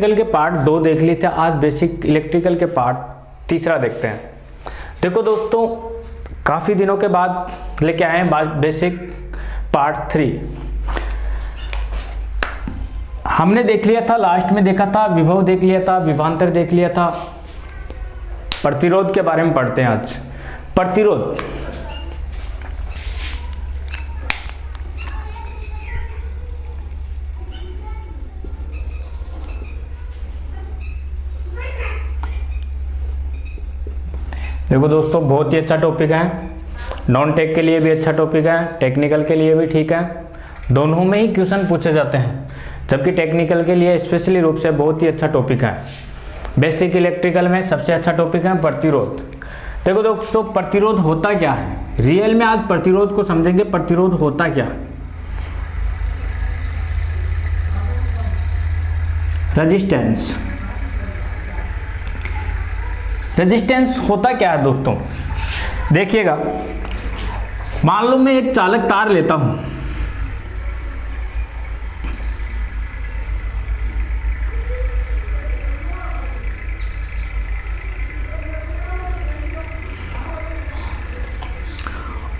Electrical के part 2 देख लिए थे, आज बेसिक इलेक्ट्रिकल के पार्ट तीसरा देखते हैं। देखो दोस्तों, काफ़ी दिनों के बाद लेके आए हैं बेसिक पार्ट 3। हमने देख लिया था, लास्ट में देखा था विभव देख लिया था, विभवांतर देख लिया था। प्रतिरोध के बारे में पढ़ते हैं आज। प्रतिरोध, देखो दोस्तों, बहुत ही अच्छा टॉपिक है। नॉन टेक के लिए भी अच्छा टॉपिक है, टेक्निकल के लिए भी ठीक है। दोनों में ही क्वेश्चन पूछे जाते हैं, जबकि टेक्निकल के लिए स्पेशली रूप से बहुत ही अच्छा टॉपिक है। बेसिक इलेक्ट्रिकल में सबसे अच्छा टॉपिक है प्रतिरोध। देखो दोस्तों, प्रतिरोध होता क्या है, रियल में आज प्रतिरोध को समझेंगे। प्रतिरोध होता क्या है? रेजिस्टेंस। रेजिस्टेंस होता क्या है दोस्तों? देखिएगा, मान लो मैं एक चालक तार लेता हूं,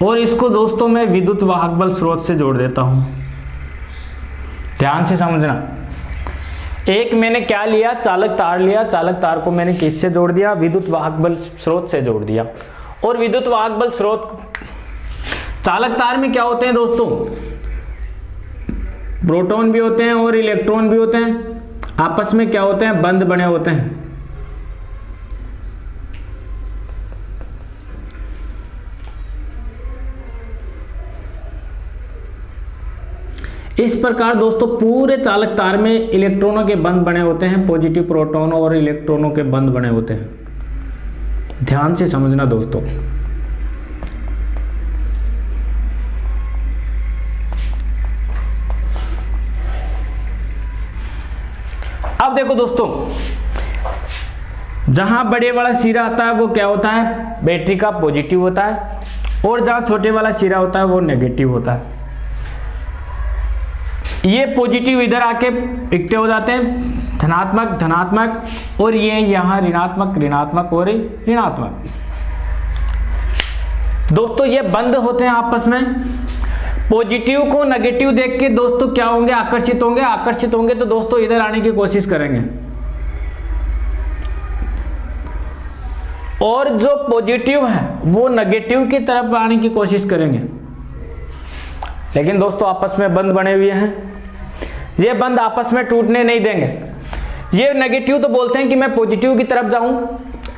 और इसको दोस्तों मैं विद्युत वाहक बल स्रोत से जोड़ देता हूं। ध्यान से समझना, एक मैंने क्या लिया, चालक तार लिया। चालक तार को मैंने किससे जोड़ दिया? विद्युत वाहक बल स्रोत से जोड़ दिया। और विद्युत वाहक बल स्रोत, चालक तार में क्या होते हैं दोस्तों? प्रोटॉन भी होते हैं और इलेक्ट्रॉन भी होते हैं। आपस में क्या होते हैं? बंध बने होते हैं। इस प्रकार दोस्तों पूरे चालक तार में इलेक्ट्रॉनों के बंध बने होते हैं। पॉजिटिव प्रोटॉन और इलेक्ट्रॉनों के बंध बने होते हैं। ध्यान से समझना दोस्तों। अब देखो दोस्तों, जहां बड़े वाला सिरा आता है वो क्या होता है? बैटरी का पॉजिटिव होता है, और जहां छोटे वाला सिरा होता है वो नेगेटिव होता है। ये पॉजिटिव इधर आके इकट्ठे हो जाते हैं, धनात्मक धनात्मक, और ये यहाँ ऋणात्मक ऋणात्मक और ऋणात्मक। दोस्तों ये बंद होते हैं आपस में। पॉजिटिव को नेगेटिव देख के दोस्तों क्या होंगे? आकर्षित होंगे। आकर्षित होंगे तो दोस्तों इधर आने की कोशिश करेंगे, और जो पॉजिटिव है वो नेगेटिव की तरफ आने की कोशिश करेंगे। लेकिन दोस्तों आपस में बंध बने हुए हैं, ये बंध आपस में टूटने नहीं देंगे। ये नेगेटिव तो बोलते हैं कि मैं पॉजिटिव की तरफ जाऊं,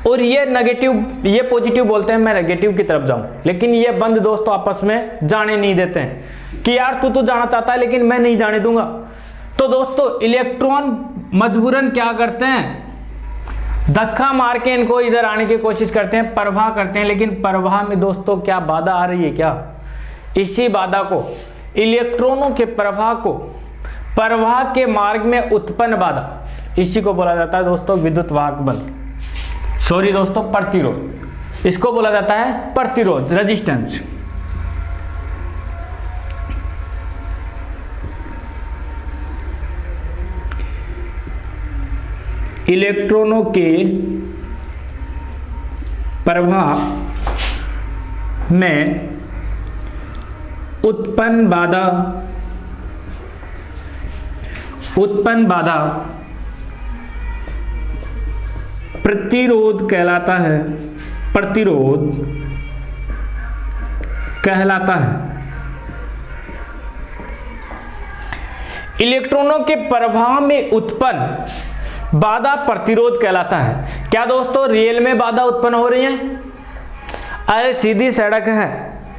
और ये पॉजिटिव बोलते हैं मैं नेगेटिव की तरफ जाऊं। लेकिन ये बंध दोस्तों आपस में जाने नहीं देते हैं कि यार तू तो जाना चाहता है लेकिन मैं नहीं जाने दूंगा। तो दोस्तों इलेक्ट्रॉन मजबूरन क्या करते हैं? धक्का मार के इनको इधर आने की कोशिश करते हैं, प्रवाह करते हैं। लेकिन प्रवाह में दोस्तों क्या बाधा आ रही है? क्या इसी बाधा को, इलेक्ट्रॉनों के प्रवाह को, प्रवाह के मार्ग में उत्पन्न बाधा, इसी को बोला जाता है दोस्तों विद्युत वाहक बल। सॉरी दोस्तों, प्रतिरोध। इसको बोला जाता है प्रतिरोध, रेजिस्टेंस। इलेक्ट्रॉनों के प्रवाह में उत्पन्न बाधा प्रतिरोध कहलाता है। प्रतिरोध कहलाता है। इलेक्ट्रॉनों के प्रवाह में उत्पन्न बाधा प्रतिरोध कहलाता है। क्या दोस्तों रियल में बाधा उत्पन्न हो रही है? अरे सीधी सड़क है,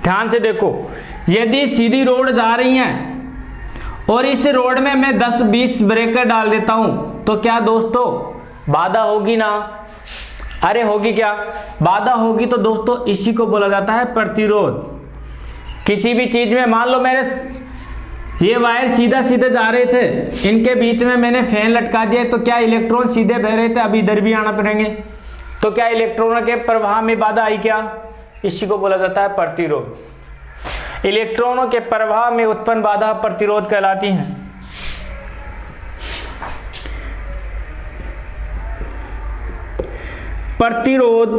ध्यान से देखो। यदि सीधी रोड जा रही है और इस रोड में मैं 10-20 ब्रेकर डाल देता हूं, तो क्या दोस्तों बाधा होगी ना? अरे होगी क्या? बाधा होगी। तो दोस्तों इसी को बोला जाता है प्रतिरोध। किसी भी चीज में, मान लो मेरे ये वायर सीधा सीधे जा रहे थे, इनके बीच में मैंने फैन लटका दिया, तो क्या इलेक्ट्रॉन सीधे बह रहे थे? अभी इधर भी आना पड़ेंगे। तो क्या इलेक्ट्रॉनों के प्रवाह में बाधा आई? क्या? इसी को बोला जाता है प्रतिरोध। इलेक्ट्रॉनों के प्रवाह में उत्पन्न बाधा प्रतिरोध कहलाती है। प्रतिरोध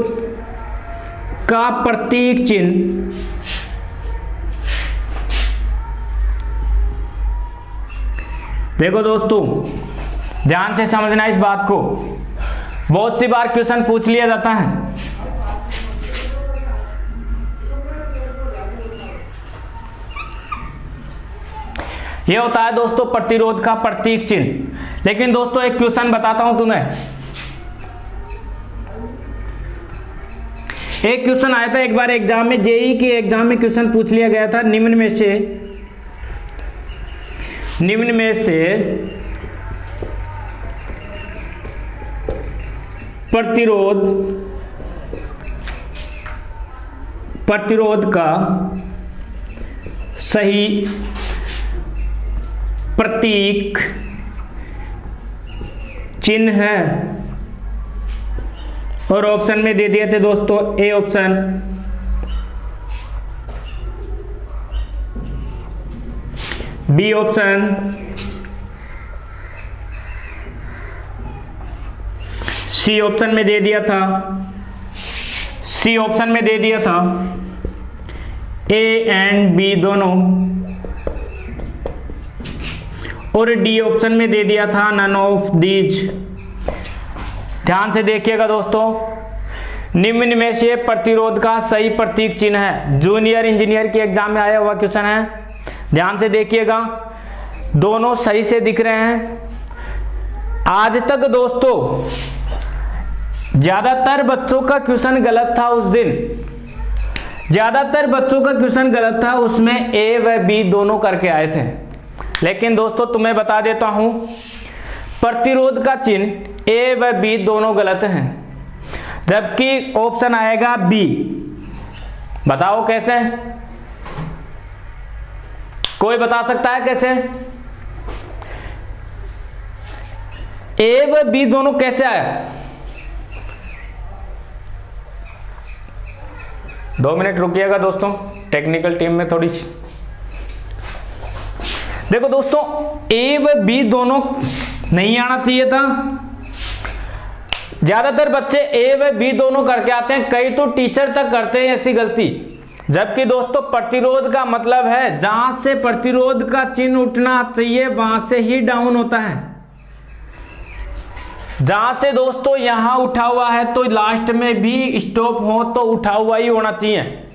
का प्रतीक चिन्ह देखो दोस्तों, ध्यान से समझना इस बात को, बहुत सी बार क्वेश्चन पूछ लिया जाता है। यह होता है दोस्तों प्रतिरोध का प्रतीक चिन्ह। लेकिन दोस्तों एक क्वेश्चन बताता हूं तुम्हें, एक क्वेश्चन आया था एक बार एग्जाम में, जेईई के एग्जाम में क्वेश्चन पूछ लिया गया था, निम्न में से प्रतिरोध का सही प्रतीक चिन्ह है, और ऑप्शन में दे दिए थे दोस्तों A option, B option, C option में दे दिया था, सी ऑप्शन में दे दिया था ए एंड बी दोनों, और डी ऑप्शन में दे दिया था नन ऑफ दीज। ध्यान से देखिएगा दोस्तों, निम्न में से प्रतिरोध का सही प्रतीक चिन्ह है, जूनियर इंजीनियर के एग्जाम में आया हुआ क्वेश्चन है। ध्यान से देखिएगा, दोनों सही से दिख रहे हैं। आज तक दोस्तों ज्यादातर बच्चों का क्वेश्चन गलत था, उस दिन ज्यादातर बच्चों का क्वेश्चन गलत था, उसमें ए व बी दोनों करके आए थे। लेकिन दोस्तों तुम्हें बता देता हूं, प्रतिरोध का चिन्ह ए व बी दोनों गलत हैं, जबकि ऑप्शन आएगा बी। बताओ कैसे? कोई बता सकता है कैसे? ए व बी दोनों कैसे आया? 2 मिनट रुकिएगा दोस्तों, टेक्निकल टीम में थोड़ी। देखो दोस्तों, ए व बी दोनों नहीं आना चाहिए था। ज्यादातर बच्चे ए व बी दोनों करके आते हैं, कई तो टीचर तक करते हैं ऐसी गलती। जबकि दोस्तों प्रतिरोध का मतलब है जहां से प्रतिरोध का चिन्ह उठना चाहिए वहां से ही डाउन होता है। जहां से दोस्तों यहां उठा हुआ है तो लास्ट में भी स्टॉप हो तो उठा हुआ ही होना चाहिए,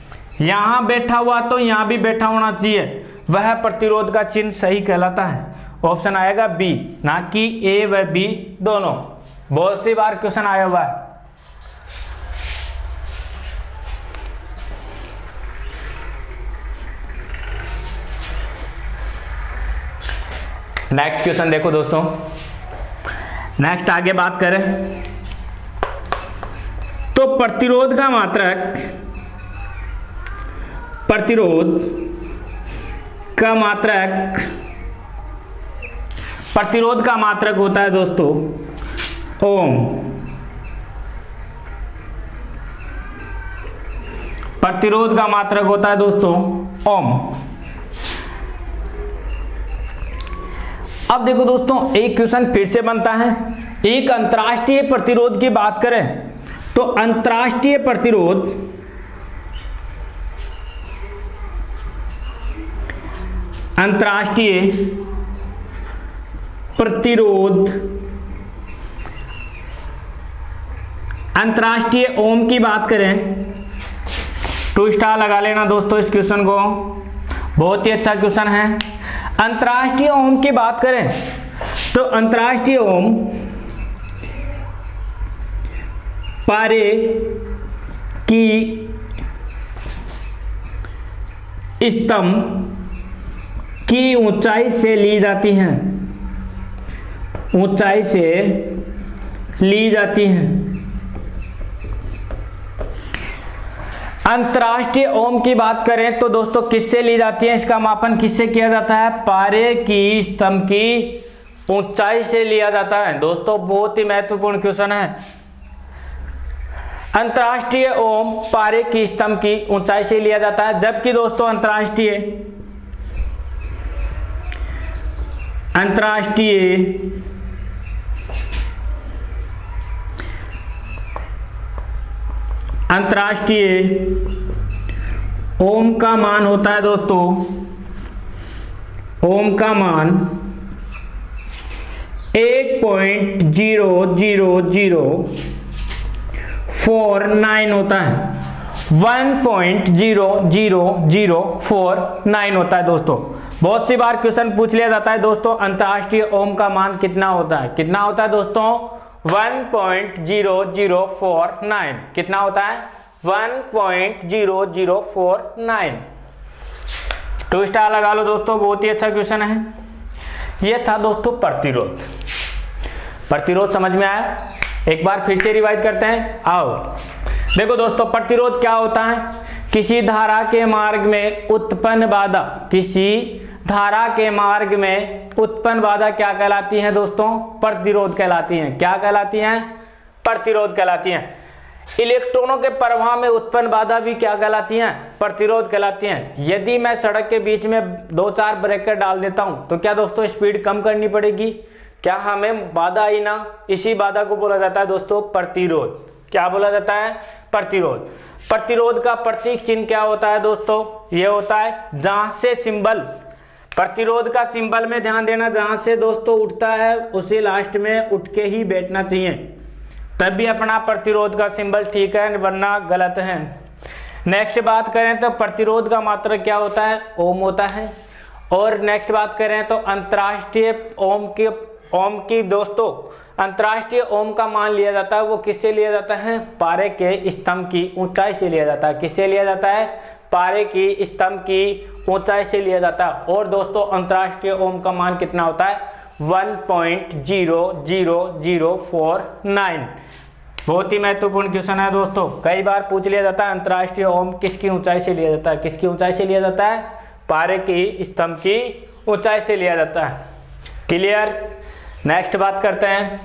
यहां बैठा हुआ तो यहां भी बैठा होना चाहिए, वह प्रतिरोध का चिन्ह सही कहलाता है। ऑप्शन आएगा बी, ना कि ए व बी दोनों। बहुत सी बार क्वेश्चन आया हुआ है। नेक्स्ट क्वेश्चन देखो दोस्तों, नेक्स्ट आगे बात करें तो प्रतिरोध का मात्रक, प्रतिरोध का मात्रक होता है दोस्तों ओम। प्रतिरोध का मात्रक होता है दोस्तों ओम। अब देखो दोस्तों, एक क्वेश्चन फिर से बनता है। एक अंतर्राष्ट्रीय प्रतिरोध की बात करें तो अंतर्राष्ट्रीय प्रतिरोध अंतर्राष्ट्रीय ओम की बात करें, 2 स्टार लगा लेना दोस्तों इस क्वेश्चन को, बहुत ही अच्छा क्वेश्चन है। अंतर्राष्ट्रीय ओम की बात करें तो अंतर्राष्ट्रीय ओम पारे की स्तंभ की ऊंचाई से ली जाती हैं, ऊंचाई से ली जाती हैं। अंतर्राष्ट्रीय ओम की बात करें तो दोस्तों किससे ली जाती है, इसका मापन किससे किया जाता है? पारे की स्तंभ की ऊंचाई से लिया जाता है। दोस्तों बहुत ही महत्वपूर्ण क्वेश्चन है। अंतर्राष्ट्रीय ओम पारे की स्तंभ की ऊंचाई से लिया जाता है, जबकि दोस्तों अंतर्राष्ट्रीय अंतर्राष्ट्रीय ओम का मान होता है दोस्तों, ओम का मान 1.00049 होता है, 1.00049 होता है दोस्तों। बहुत सी बार क्वेश्चन पूछ लिया जाता है दोस्तों, अंतर्राष्ट्रीय ओम का मान कितना होता है? कितना होता है दोस्तों? 1.0049। कितना होता है? 1.0049। 2 स्टार लगा लो दोस्तों, बहुत ही अच्छा क्वेश्चन है। ये था दोस्तों प्रतिरोध। प्रतिरोध समझ में आया? एक बार फिर से रिवाइज करते हैं, आओ। देखो दोस्तों, प्रतिरोध क्या होता है? किसी धारा के मार्ग में उत्पन्न बाधा, किसी धारा के मार्ग में उत्पन्न बाधा क्या कहलाती है दोस्तों? प्रतिरोध कहलाती है। क्या कहलाती हैं? प्रतिरोध कहलाती हैं। इलेक्ट्रॉनों के प्रवाह में उत्पन्न बाधा भी क्या कहलाती हैं? प्रतिरोध कहलाती हैं। यदि मैं सड़क के बीच में 2-4 ब्रेकर डाल देता हूं तो क्या दोस्तों स्पीड कम करनी पड़ेगी? क्या हमें बाधा आई ना? इसी बाधा को बोला जाता है दोस्तों प्रतिरोध। क्या बोला जाता है? प्रतिरोध। प्रतिरोध का प्रतीक चिन्ह क्या होता है दोस्तों? ये होता है जहां से सिंबल, प्रतिरोध का सिंबल में ध्यान देना, जहां से दोस्तों उठता है उसे लास्ट में उठ के ही बैठना चाहिए, तब भी अपना प्रतिरोध का सिंबल ठीक है, वरना गलत है। नेक्स्ट बात करें तो प्रतिरोध का मात्रक क्या होता है? ओम होता है। और नेक्स्ट बात करें तो अंतर्राष्ट्रीय ओम की दोस्तों, अंतर्राष्ट्रीय ओम का मान लिया जाता है, वो किससे लिया जाता है? पारे के स्तंभ की ऊंचाई से लिया जाता है। किससे लिया जाता है? पारे की स्तंभ की ऊंचाई से लिया जाता है। और दोस्तों अंतर्राष्ट्रीय ओम का मान कितना होता है? 1.00049। बहुत ही महत्वपूर्ण क्वेश्चन है दोस्तों, कई बार पूछ लिया जाता है अंतर्राष्ट्रीय ओम किसकी ऊंचाई से लिया जाता है? किसकी ऊंचाई से लिया जाता है? पारे की स्तंभ की ऊंचाई से लिया जाता है। क्लियर? नेक्स्ट बात करते हैं,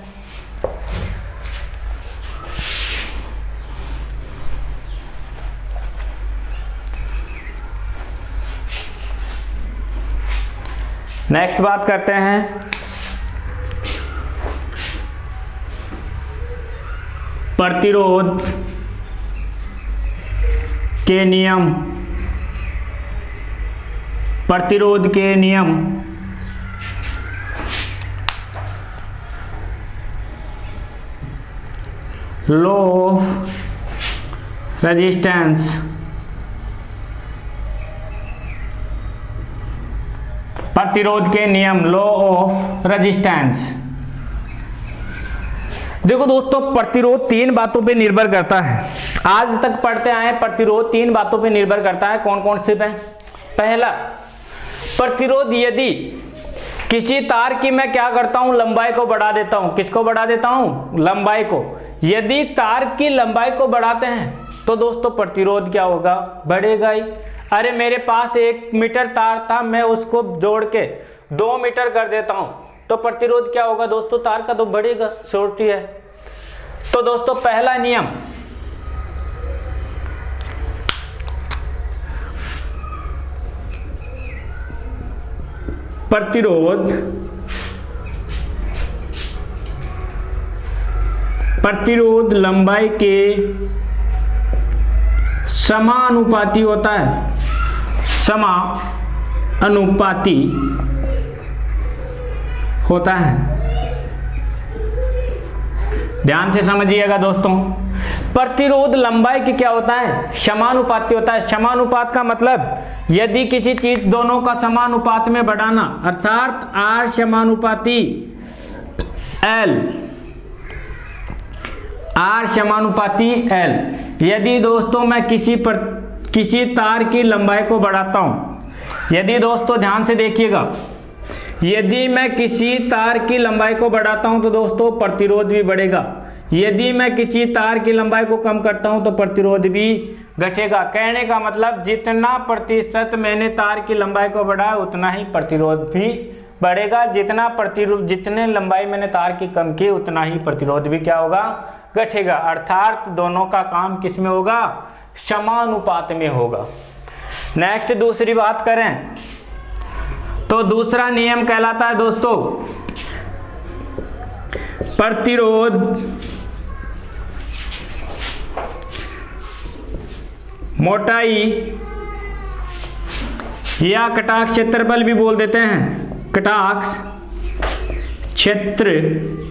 नेक्स्ट बात करते हैं प्रतिरोध के नियम। प्रतिरोध के नियम लॉ ऑफ रेजिस्टेंस। प्रतिरोध के नियम, लॉ ऑफ रेजिस्टेंस। देखो दोस्तों, प्रतिरोध 3 बातों पे निर्भर करता है। आज तक पढ़ते आए प्रतिरोध 3 बातों पे निर्भर करता है। कौन कौन से पे? पहला, प्रतिरोध यदि किसी तार की मैं क्या करता हूं? लंबाई को बढ़ा देता हूं। किसको बढ़ा देता हूं? लंबाई को। यदि तार की लंबाई को बढ़ाते हैं तो दोस्तों प्रतिरोध क्या होगा? बढ़ेगा ही। अरे मेरे पास 1 मीटर तार था, मैं उसको जोड़ के 2 मीटर कर देता हूं तो प्रतिरोध क्या होगा दोस्तों? तार का तो बढ़ेगा, छोटी है। तो दोस्तों पहला नियम, प्रतिरोध लंबाई के समानुपाती होता है। समानुपाती होता है। ध्यान से समझिएगा दोस्तों, प्रतिरोध लंबाई की क्या होता है? समानुपाती होता है। समानुपात का मतलब यदि किसी चीज दोनों का समानुपात में बढ़ाना, अर्थात R समानुपाती L, R समानुपाती L। यदि दोस्तों मैं किसी तार की लंबाई को बढ़ाता हूं, यदि दोस्तों ध्यान से देखिएगा, यदि मैं किसी तार की लंबाई को बढ़ाता हूं तो दोस्तों प्रतिरोध भी बढ़ेगा। यदि मैं किसी तार की लंबाई को कम करता हूं तो प्रतिरोध भी घटेगा। कहने का मतलब जितना प्रतिशत मैंने तार की लंबाई को बढ़ाया उतना ही प्रतिरोध भी बढ़ेगा। जितने लंबाई मैंने तार की कम की उतना ही प्रतिरोध भी क्या होगा? घटेगा। अर्थात दोनों का काम किस में होगा? समानुपात में होगा। नेक्स्ट दूसरी बात करें तो दूसरा नियम कहलाता है दोस्तों मोटाई या कटाक्ष क्षेत्रफल भी बोल देते हैं, कटाक्ष क्षेत्रफल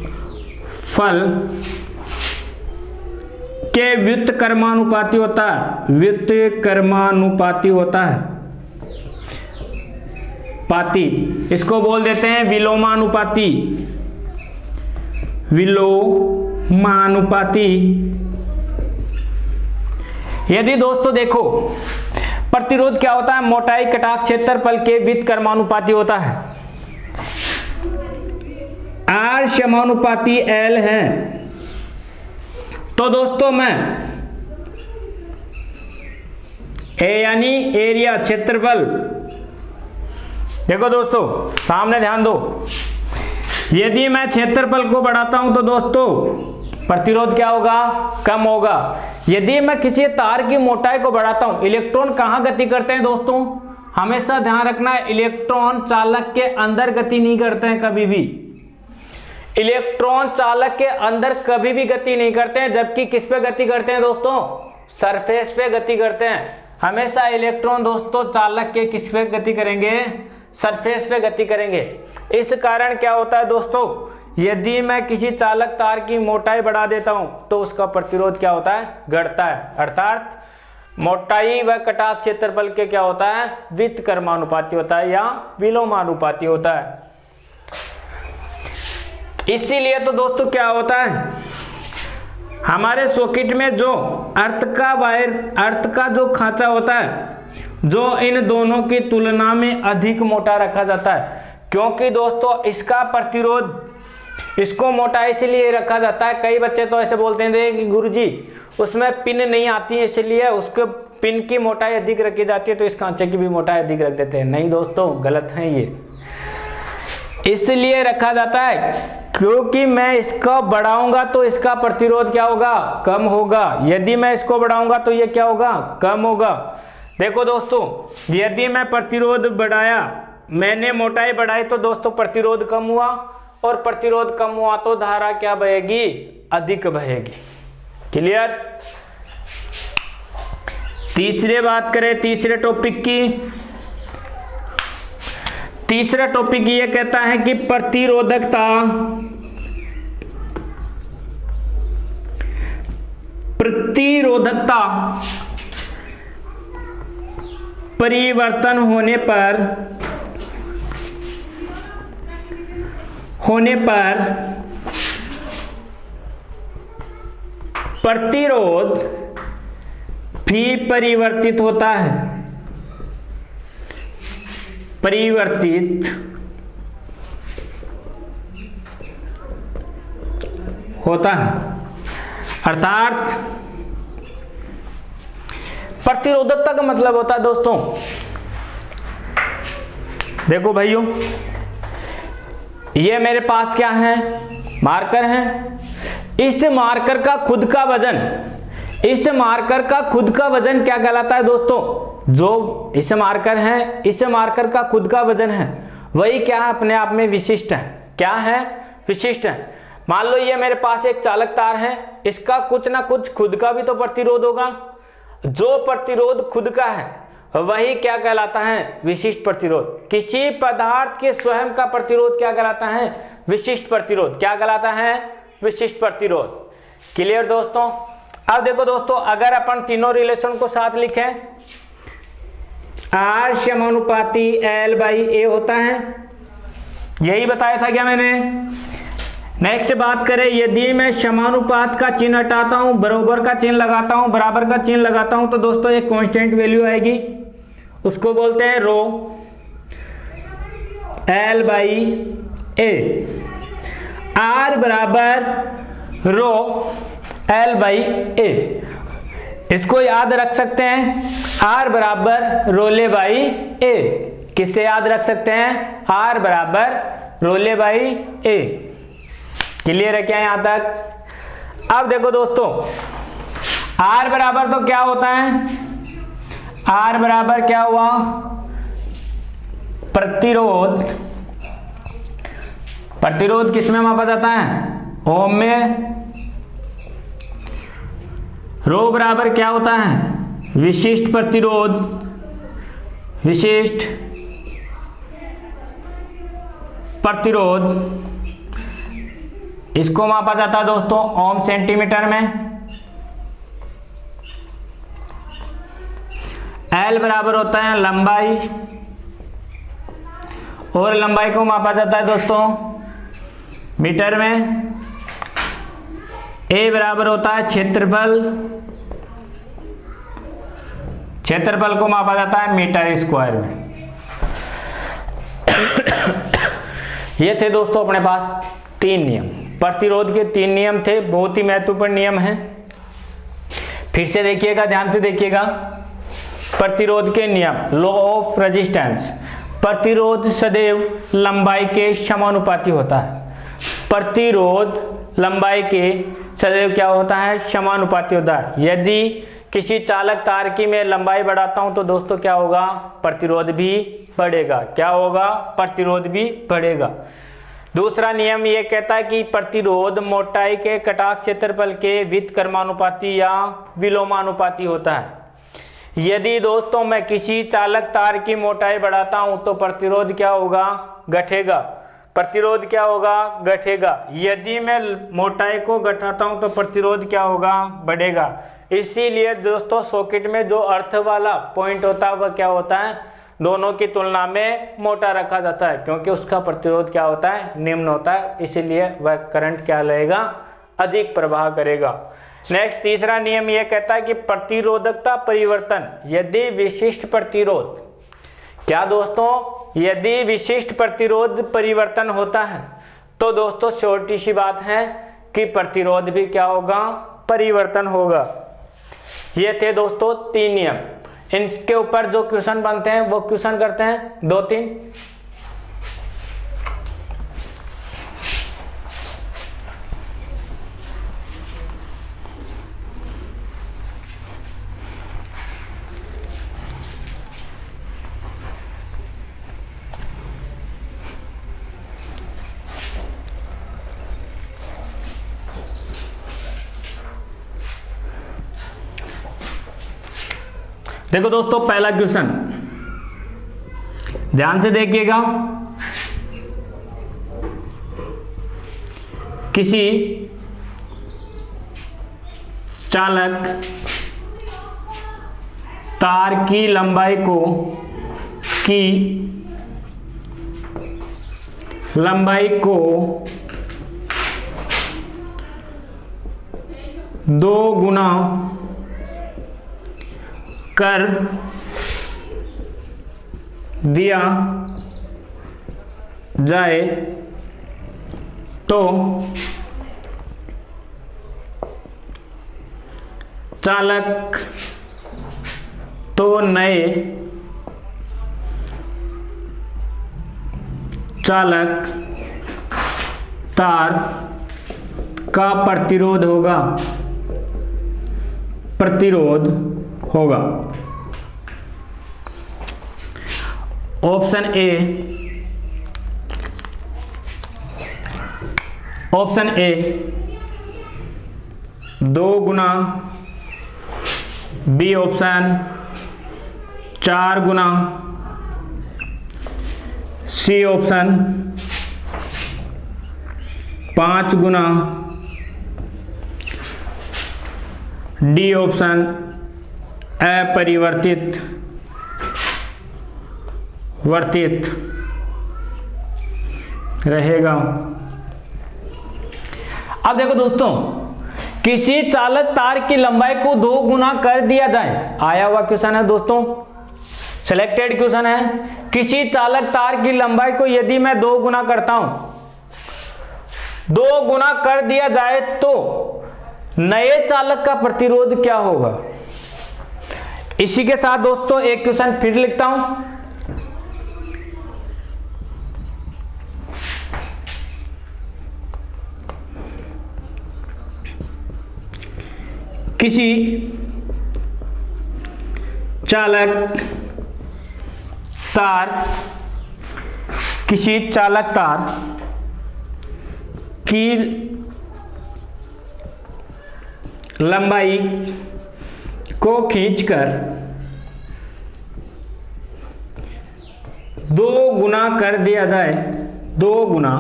के व्युत्क्रमानुपाती होता है, व्युत्क्रमानुपाती होता है, पाती, इसको बोल देते हैं विलोमानुपाती, विलोमानुपाती। यदि दोस्तों देखो प्रतिरोध क्या होता है, मोटाई कटाक्ष क्षेत्रफल के व्युत्क्रमानुपाती होता है। R समानुपाती L है, तो दोस्तों मैं A यानी एरिया क्षेत्रफल, देखो दोस्तों सामने ध्यान दो, यदि मैं क्षेत्रफल को बढ़ाता हूं तो दोस्तों प्रतिरोध क्या होगा, कम होगा। यदि मैं किसी तार की मोटाई को बढ़ाता हूं, इलेक्ट्रॉन कहां गति करते हैं दोस्तों, हमेशा ध्यान रखना है, इलेक्ट्रॉन चालक के अंदर गति नहीं करते हैं कभी भी, इलेक्ट्रॉन चालक के अंदर कभी भी गति नहीं करते हैं, जबकि किस पे गति करते हैं दोस्तों, सरफेस पे गति करते हैं। हमेशा इलेक्ट्रॉन दोस्तों चालक के किस पे गति करेंगे, सरफेस पे गति करेंगे। इस कारण क्या होता है दोस्तों, यदि मैं किसी चालक तार की मोटाई बढ़ा देता हूं तो उसका प्रतिरोध क्या होता है, घटता है, अर्थात मोटाई व कटाक्ष क्षेत्रफल के क्या होता है, व्युत्क्रमानुपाती होता है या विलोमानुपाती होता है। इसीलिए तो दोस्तों क्या होता है, हमारे सॉकेट में जो अर्थ का वायर, अर्थ का जो खांचा होता है, जो इन दोनों की तुलना में अधिक मोटा रखा जाता है, क्योंकि दोस्तों इसका प्रतिरोध, इसको मोटा इसलिए रखा जाता है, कई बच्चे तो ऐसे बोलते हैं कि गुरुजी उसमें पिन नहीं आती है इसलिए उसके पिन की मोटाई अधिक रखी जाती है, तो इस खांचे की भी मोटाई अधिक रख देते हैं। नहीं दोस्तों, गलत है ये, इसलिए रखा जाता है क्योंकि मैं इसको बढ़ाऊंगा तो इसका प्रतिरोध क्या होगा, कम होगा, यदि मैं इसको बढ़ाऊंगा तो ये क्या होगा, कम होगा। देखो दोस्तों, यदि मैं प्रतिरोध बढ़ाया, मैंने मोटाई बढ़ाई तो दोस्तों प्रतिरोध कम हुआ, और प्रतिरोध कम हुआ तो धारा क्या बहेगी, अधिक बहेगी। क्लियर। तीसरे बात करें तीसरे टॉपिक की, तीसरा टॉपिक ये कहता है कि प्रतिरोधकता, प्रतिरोधकता परिवर्तन होने पर प्रतिरोध भी परिवर्तित होता है, परिवर्तित होता है, अर्थात प्रतिरोधकता का मतलब होता है दोस्तों, देखो भाइयों, ये मेरे पास क्या है, मार्कर है, इस मार्कर का खुद का वजन, इस मार्कर का खुद का वजन क्या कहलाता है दोस्तों, जो इस मार्कर है, इस मार्कर का खुद का वजन है, वही क्या है, अपने आप में विशिष्ट है। क्या है, विशिष्ट है। मान लो ये मेरे पास एक चालक तार है, इसका कुछ ना कुछ खुद का भी तो प्रतिरोध होगा, जो प्रतिरोध खुद का है वही क्या कहलाता है, विशिष्ट प्रतिरोध। किसी पदार्थ के स्वयं का प्रतिरोध क्या कहलाता है, विशिष्ट प्रतिरोध। क्या कहलाता है, विशिष्ट प्रतिरोध। क्लियर दोस्तों। अब देखो दोस्तों, अगर अपन तीनों रिलेशन को साथ लिखें, R समानुपाती L/A होता है, यही बताया था क्या मैंने। नेक्स्ट बात करें, यदि मैं समानुपात का चिन्ह हटाता हूं, बराबर का चिन्ह लगाता हूं, बराबर का चिन्ह लगाता हूं, तो दोस्तों एक कांस्टेंट वैल्यू आएगी, उसको बोलते हैं रो L/A। R बराबर रो L/A, इसको याद रख सकते हैं, R बराबर रोले बाई ए। किससे याद रख सकते हैं, R बराबर रोले बाई ए। क्लियर है क्या यहां तक। अब देखो दोस्तों, R बराबर तो क्या होता है, R बराबर क्या हुआ, प्रतिरोध। प्रतिरोध किसमें मापा जाता है, ओम में। रो बराबर क्या होता है, विशिष्ट प्रतिरोध, विशिष्ट प्रतिरोध, इसको मापा जाता है दोस्तों ओम सेंटीमीटर में। L बराबर होता है लंबाई, और लंबाई को मापा जाता है दोस्तों मीटर में। A बराबर होता है क्षेत्रफल, क्षेत्रफल को मापा जाता है मीटर स्क्वायर में। ये थे दोस्तों अपने पास 3 नियम, प्रतिरोध के 3 नियम थे, बहुत ही महत्वपूर्ण नियम हैं। फिर से देखिएगा, ध्यान से देखिएगा। प्रतिरोध के नियम, लॉ ऑफ रेजिस्टेंस, प्रतिरोध सदैव लंबाई के समानुपाती होता है। प्रतिरोध लंबाई के सदैव क्या होता है, समानुपाती होता है। यदि किसी चालक तार की मैं लंबाई बढ़ाता हूं तो दोस्तों क्या होगा, प्रतिरोध भी बढ़ेगा। क्या होगा, प्रतिरोध भी बढ़ेगा। दूसरा नियम ये कहता है कि प्रतिरोध मोटाई के कटाक्ष क्षेत्रफल के व्युत्क्रमानुपाती या विलोमानुपाती होता है। यदि दोस्तों मैं किसी चालक तार की मोटाई बढ़ाता हूं तो प्रतिरोध क्या होगा, घटेगा। प्रतिरोध क्या होगा, घटेगा। यदि मैं मोटाई को घटाता हूं तो प्रतिरोध क्या होगा, बढ़ेगा। इसीलिए दोस्तों सॉकेट में जो अर्थ वाला पॉइंट होता है वह क्या होता है, दोनों की तुलना में मोटा रखा जाता है, क्योंकि उसका प्रतिरोध क्या होता है, निम्न होता है। इसीलिए वह करंट क्या रहेगा, अधिक प्रवाह करेगा। नेक्स्ट तीसरा नियम यह कहता है कि प्रतिरोधकता परिवर्तन, यदि विशिष्ट प्रतिरोध, क्या दोस्तों, यदि विशिष्ट प्रतिरोध परिवर्तन होता है तो दोस्तों छोटी सी बात है कि प्रतिरोध भी क्या होगा, परिवर्तन होगा। ये थे दोस्तों 3 नियम। इनके ऊपर जो क्वेश्चन बनते हैं वो क्वेश्चन करते हैं 2-3। देखो दोस्तों पहला क्वेश्चन ध्यान से देखिएगा। किसी चालक तार की लंबाई को 2 गुना कर दिया जाए तो चालक नए चालक तार का प्रतिरोध होगा। ऑप्शन ए 2 गुना, बी ऑप्शन 4 गुना, सी ऑप्शन 5 गुना, डी ऑप्शन अपरिवर्तित वर्तित रहेगा। अब देखो दोस्तों, किसी चालक तार की लंबाई को 2 गुना कर दिया जाए, आया हुआ क्वेश्चन है दोस्तों, सिलेक्टेड क्वेश्चन है। किसी चालक तार की लंबाई को यदि मैं 2 गुना करता हूं, 2 गुना कर दिया जाए तो नए चालक का प्रतिरोध क्या होगा। इसी के साथ दोस्तों एक क्वेश्चन फिर लिखता हूं। किसी चालक तार की लंबाई को खींचकर 2 गुना कर दिया जाए, 2 गुना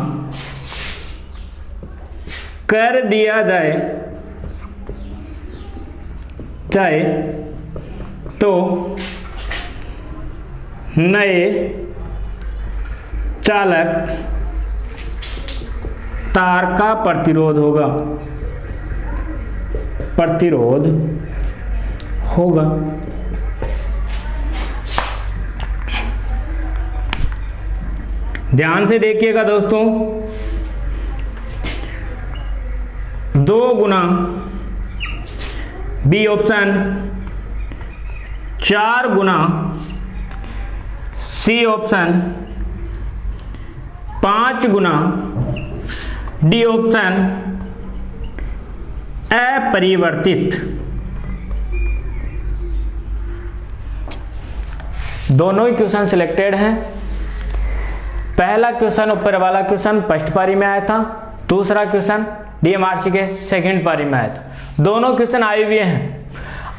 कर दिया जाए तो नए चालक तार का प्रतिरोध होगा, ध्यान से देखिएगा दोस्तों। 2 गुना बी ऑप्शन, 4 गुना सी ऑप्शन, 5 गुना डी ऑप्शन अपरिवर्तित। दोनों ही क्वेश्चन सिलेक्टेड हैं। पहला क्वेश्चन ऊपर वाला क्वेश्चन फर्स्ट पारी में आया था, दूसरा क्वेश्चन डीएमआरसी के सेकंड पारी में आया था। दोनों क्वेश्चन आए हुए हैं।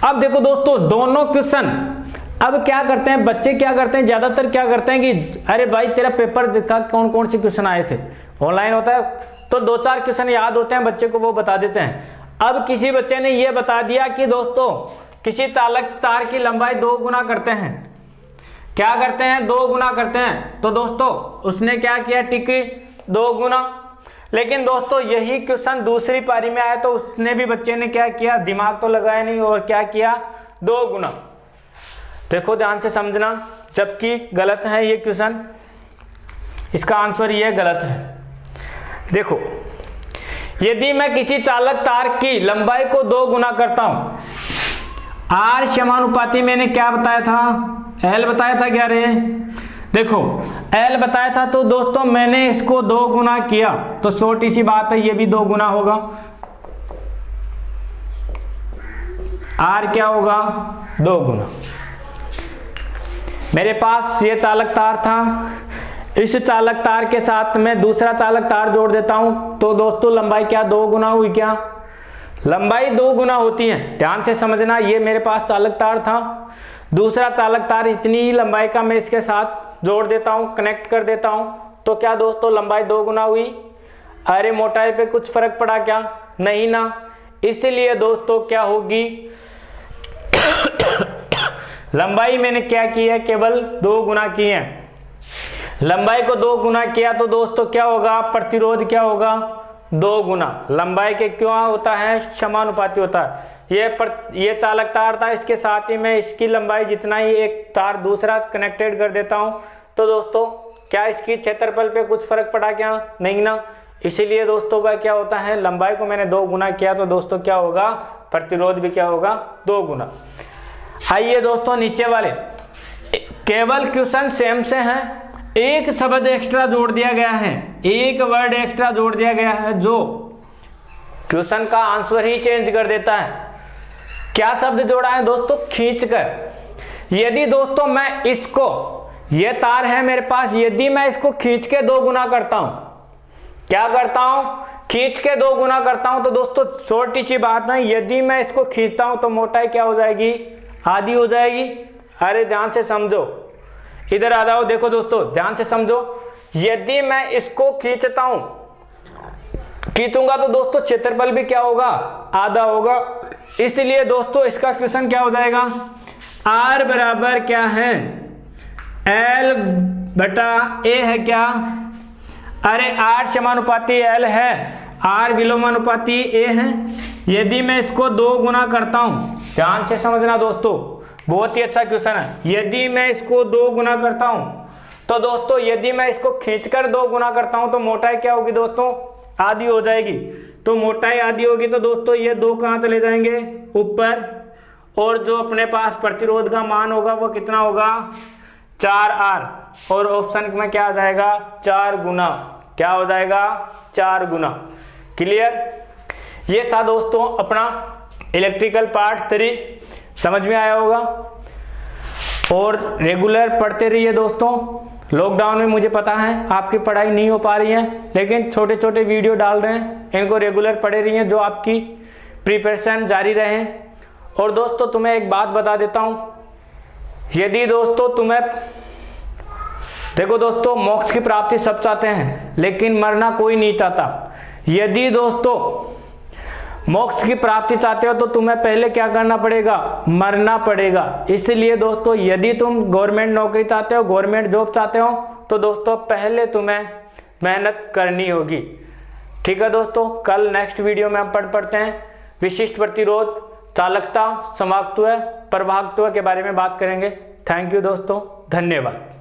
अब देखो दोस्तों, दोनों क्वेश्चन अब क्या करते हैं बच्चे, क्या करते हैं ज्यादातर, क्या करते हैं कि अरे भाई तेरा पेपर दिखा, कौन कौन से क्वेश्चन आए थे, ऑनलाइन होता है तो 2-4 क्वेश्चन याद होते हैं बच्चे को, वो बता देते हैं। अब किसी बच्चे ने ये बता दिया कि दोस्तों किसी चालक तार की लंबाई 2 गुना करते हैं, क्या करते हैं 2 गुना करते हैं, तो दोस्तों उसने क्या किया, टिकी 2 गुना। लेकिन दोस्तों यही क्वेश्चन दूसरी पारी में आया तो उसने भी बच्चे ने क्या किया, दिमाग तो लगाया नहीं और क्या किया, 2 गुना। देखो ध्यान से समझना, जबकि गलत है ये क्वेश्चन, इसका आंसर ये गलत है। देखो यदि मैं किसी चालक तार की लंबाई को 2 गुना करता हूं, आर समानुपाती मैंने क्या बताया था, एल बताया था क्या रे, देखो एल बताया था, तो दोस्तों मैंने इसको 2 गुना किया तो छोटी सी बात है ये भी 2 गुना होगा। आर क्या होगा, 2 गुना। मेरे पास ये चालक तार था, इस चालक तार के साथ मैं दूसरा चालक तार जोड़ देता हूं तो दोस्तों लंबाई क्या 2 गुना हुई, क्या लंबाई 2 गुना होती है। ध्यान से समझना, ये मेरे पास चालक तार था, दूसरा चालक तार इतनी ही लंबाई का मैं इसके साथ जोड़ देता हूं, कनेक्ट कर देता हूं, तो क्या दोस्तों लंबाई 2 गुना हुई। अरे मोटाई पे कुछ फर्क पड़ा क्या, नहीं ना, इसलिए दोस्तों क्या होगी लंबाई मैंने क्या की है, केवल 2 गुना की है। लंबाई को 2 गुना किया तो दोस्तों क्या होगा, प्रतिरोध क्या होगा, 2 गुना। लंबाई के क्यों होता है, समानुपाती होता है। ये चालक तार था, इसके साथ ही मैं इसकी लंबाई जितना ही एक तार दूसरा कनेक्टेड कर देता हूं तो दोस्तों क्या इसकी क्षेत्रफल पे कुछ फर्क पड़ा क्या, नहीं ना, इसीलिए दोस्तों का क्या होता है, लंबाई को मैंने 2 गुना किया तो दोस्तों क्या होगा, प्रतिरोध भी क्या होगा, 2 गुना। आइए दोस्तों नीचे वाले, केवल क्वेश्चन सेम से हैं, एक शब्द एक्स्ट्रा जोड़ दिया गया है, एक वर्ड एक्स्ट्रा जोड़ दिया गया है जो क्वेश्चन का आंसर ही चेंज कर देता है। क्या शब्द जोड़ा है दोस्तों, खींचकर। यदि दोस्तों मैं इसको, ये तार है मेरे पास, यदि मैं इसको खींच के 2 गुना करता हूं, क्या करता हूं, खींच के 2 गुना करता हूं तो दोस्तों छोटी सी बात है, यदि मैं इसको खींचता हूं तो मोटाई क्या हो जाएगी, आधी हो जाएगी। अरे ध्यान से समझो, इधर आ जाओ, देखो दोस्तों ध्यान से समझो, यदि मैं इसको खींचता हूं, खींचूंगा तो दोस्तों क्षेत्रफल भी क्या होगा, आधा होगा। इसलिए दोस्तों इसका क्वेश्चन क्या हो जाएगा, R बराबर क्या है, L बटा A है क्या, अरे R समानुपाती L है, R विलोमानुपाती A है। यदि मैं इसको 2 गुना करता हूं, ध्यान से समझना दोस्तों, बहुत ही अच्छा क्वेश्चन है। यदि मैं इसको 2 गुना करता हूं तो दोस्तों यदि मैं इसको खींचकर 2 गुना करता हूं तो मोटाई क्या होगी दोस्तों, आधी हो जाएगी। तो मोटाई आधी होगी तो दोस्तों ये 2 कहां चले जाएंगे, ऊपर, और जो अपने पास प्रतिरोध का मान होगा वो कितना होगा, 4R, और ऑप्शन में क्या आ जाएगा, 4 गुना, क्या हो जाएगा, 4 गुना। क्लियर। ये था दोस्तों अपना इलेक्ट्रिकल पार्ट 3, समझ में आया होगा। और रेगुलर पढ़ते रहिए दोस्तों, लॉकडाउन में मुझे पता है आपकी पढ़ाई नहीं हो पा रही है, लेकिन छोटे छोटे वीडियो डाल रहे हैं, इनको रेगुलर पढ़े रहिए, जो आपकी प्रिपरेशन जारी रहे। और दोस्तों तुम्हें एक बात बता देता हूं, यदि दोस्तों तुम्हें, देखो दोस्तों, मोक्ष की प्राप्ति सब चाहते हैं लेकिन मरना कोई नहीं चाहता। यदि दोस्तों मोक्ष की प्राप्ति चाहते हो तो तुम्हें पहले क्या करना पड़ेगा, मरना पड़ेगा। इसलिए दोस्तों यदि तुम गवर्नमेंट नौकरी चाहते हो, गवर्नमेंट जॉब चाहते हो, तो दोस्तों पहले तुम्हें मेहनत करनी होगी। ठीक है दोस्तों, कल नेक्स्ट वीडियो में हम पढ़ते हैं विशिष्ट प्रतिरोध, चालकता, समाप्तत्व, प्रभावत्व के बारे में बात करेंगे। थैंक यू दोस्तों, धन्यवाद।